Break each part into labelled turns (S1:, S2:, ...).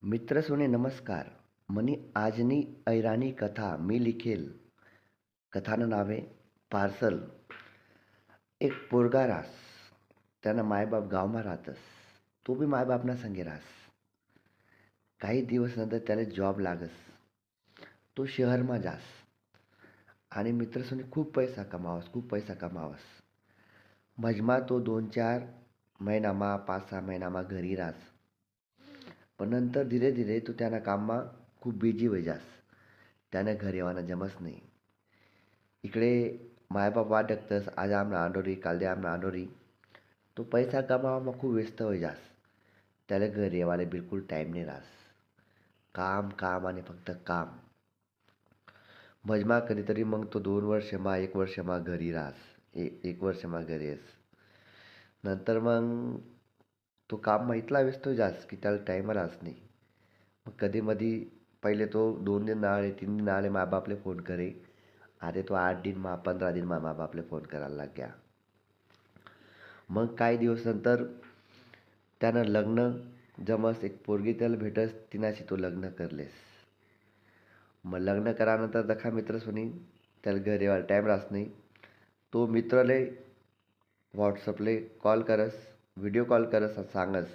S1: मित्र सोने नमस्कार. मनी आजनी ऐराणी कथा मी लिखेल. कथानं नाव आहे पार्सल. एक पोरगा रास. त्यानं मायबाप गावमा राहतस. तो बी मायबापना संगे रास. काही दिवस नंतर त्याला जॉब लागस. तो शहरमा जास आणि मित्रसोने खूप पैसा कमावस. मजमा तो 2-4 महिनामा 5-6 महिनामा घरी रास. पण नंतर धीरे धीरे तो त्याना काममा खूप बिझी होई जास. त्यानं घरी येवानं जमस नाही. इकडे मायबाप वाट बघतस, आज आमना आंडोरी काल दे आमना आंडोरी. तो पैसा कमावामा खूप व्यस्त होई जास. त्याला घरी येवाले बिलकुल टाईम नाही राहस. काम काम आणि फक्त काम. मजमा कधीतरी मग तो 2 वर्षमा 1 वर्षमा घरी राहस. 1 वर्षमा घरी येस. नंतर मग तो काममा इतला व्यस्त होई जास की त्याला टाईम राहस नाही. मग कधीमधी पहिले तो 2 दिन आळे 3 दिन आळे मायबापले फोन करे. आता तो 8 दिनमा 15 दिनमा मायबापले फोन करायला लाग गया. मग काही दिवस नंतर त्यानं लग्न जमस. एक पोरगी त्याला भेटस. तिनाशी तो लग्न करलेस. मग लग्न करानंतर दखा मित्रसोनी त्याला घरी यायला टाईम राहस नाही. तो मित्रले व्हॉट्सअपले कॉल करस, व्हिडिओ कॉल करस आणि सांगस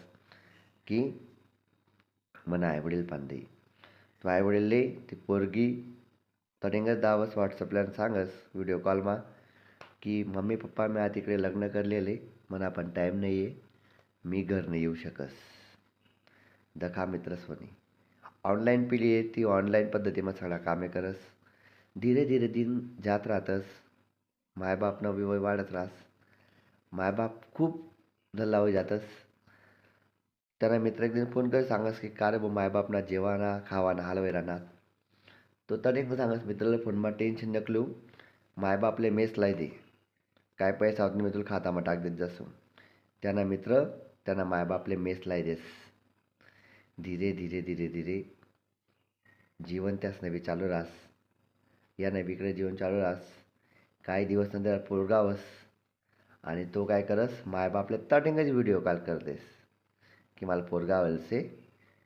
S1: की मना आईवडील पांदे. तो आईवडीलले ती पोरगी तडेंगच दावस व्हॉट्सअपला आणि सांगस व्हिडिओ कॉलमा की मम्मी पप्पा मी आता इकडे लग्न करलेले. मला पण टाईम नाही आहे. मी घर नाही येऊ शकस. दखा मित्रस्वनी ऑनलाईन पिली आहे ती ऑनलाईन पद्धतीमा सगळा कामे करस. धीरे धीरे दिन जात राहतस. मायबापनं बी वय वाढत राहस. मायबाप खूप धल्ला होई जातस. त्याना मित्र एक दिन फोन कर सांगस की का रे भाऊ मायबापना जेवाना खावाना हालवाई राहणार. तो तडेक सांगस मित्राला फोनमा टेन्शन नको लेऊ. मायबापले मेस लाई दे. काय पैसा होत नाही मी तुला खातामा टाक देत जासो. त्याना मित्र त्याना मायबापले मेस लाई देस. धीरे धीरे धीरे धीरे जीवन त्यासनं बी चालू राहस. यानं बी इकडे जीवन चालू राहस. काही दिवस नंतर पोरगा वस आणि तो काय करस मायबापले तटेंगच व्हिडिओ कॉल करतेस की मला पोरगा आवलसे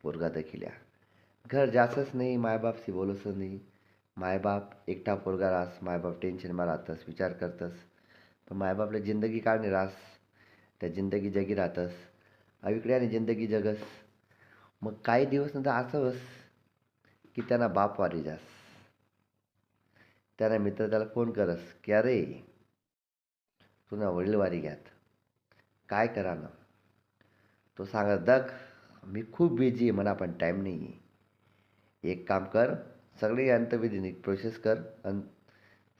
S1: पोरगा दखिल्या. घर जासच नाही मायबापशी बोलसच नाही. मायबाप एकटा पोरगा राहस. मायबाप टेन्शनमा राहतस, विचार करतस. पण मायबापले जिंदगी काढणे राहस. त्या जिंदगी जगी राहतस. इकडे आणि जिंदगी जगस. मग काही दिवस नंतर असं वस की त्यांना बाप वारी जास. त्याना मित्र त्याला फोन करस की अरे तुना वडील वारी घ्यात. काय करा ना. तो सांगत दख मी खूप बिझी आहे. मला पण टाईम नाही आहे. एक काम कर, सगळे अंतविधी प्रोसेस कर आणि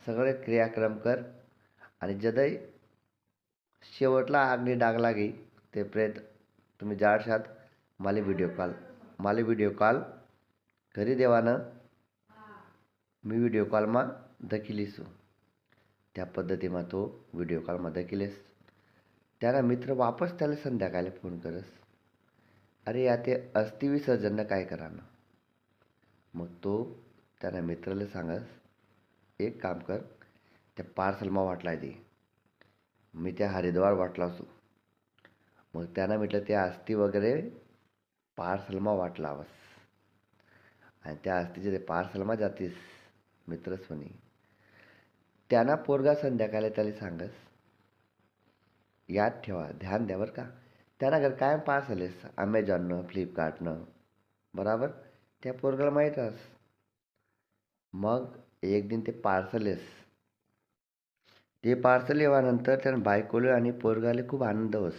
S1: सगळे क्रियाक्रम कर आणि जदय शेवटला आगनी डाग लागी ते प्रेत तुम्ही जाडशात मला व्हिडिओ कॉल करी देवानं मी व्हिडिओ कॉलमा दखिलीसू. त्या पद्धतीमा तो व्हिडिओ कॉलमा दखिलेस. त्याना मित्र वापस त्याला संध्याकाळी फोन करस. अरे या ते अस्थि विसर्जन काय करा ना. मग तो त्याना मित्राला सांगस एक काम कर त्या पार्सलमा वाटलाय दे. मी त्या हरिद्वार वाटला असू. मग त्यानं म्हटलं त्या अस्थी वगैरे पार्सलमा वाटलावस आणि त्या अस्थीचे ते पार्सलमा जातीस मित्रस्वनी. त्यांना पोरगा संध्याकाळी त्याला सांगस याद ठेवा ध्यान द्या बरं का. त्यांना घर कायम पार्सल आहेस अमेझॉननं फ्लिपकार्टनं बराबर. त्या पोरगाला माहीत राहस. मग एक दिन ते पार्सल येस. ते पार्सल येवानंतर त्यानं बायकोले आणि पोरगाले खूप आनंद होस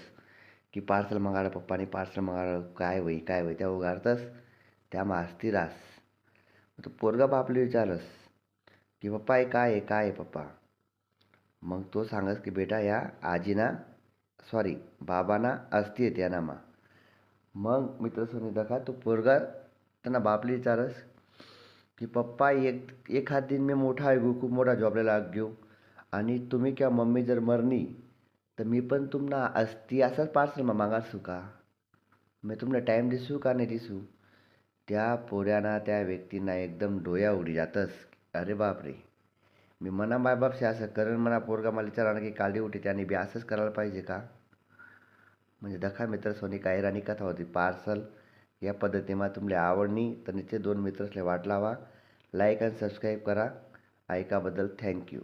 S1: की पार्सल मंगाडं पप्पानी पार्सल मंगाडं. काय होई त्या उगारतस त्यामा हसती राहस. तो पोरगा बापले विचारस की पप्पा हे काय आहे पप्पा. मग तो सांगस की बेटा या आजीना बाबाना अस्थि येते या नामा. मग मित्रसोनी दखा तो पोरगा त्यांना बापले विचारस की पप्पा एखाद दिन मी मोठा आहे खूप मोठा जॉबला लाग घेऊ आणि तुम्ही किंवा मम्मी जर मरनी तर मी पण तुम्हाला अस्थि असंच पार्सलमा मागासू का. मी तुम्हाला टाईम दिसू का नाही दिसू. त्या पोऱ्याना त्या व्यक्तींना एकदम डोया उडी जातस. अरे बापरे मी मना मायबापशी असं करण म्हणा. पोरगा मला विचारणार की काली उठी त्याने बी असंच करायला पाहिजे का. म्हणजे दखा मित्र सोनी काय राणी कथा होती. पार्सल या पद्धतीમાં तुमले आवडनी तर निश्चित 2 मित्रसले वाट लावा. लाईक आणि सबस्क्राईब करा. ऐकाबद्दल थँक्यू.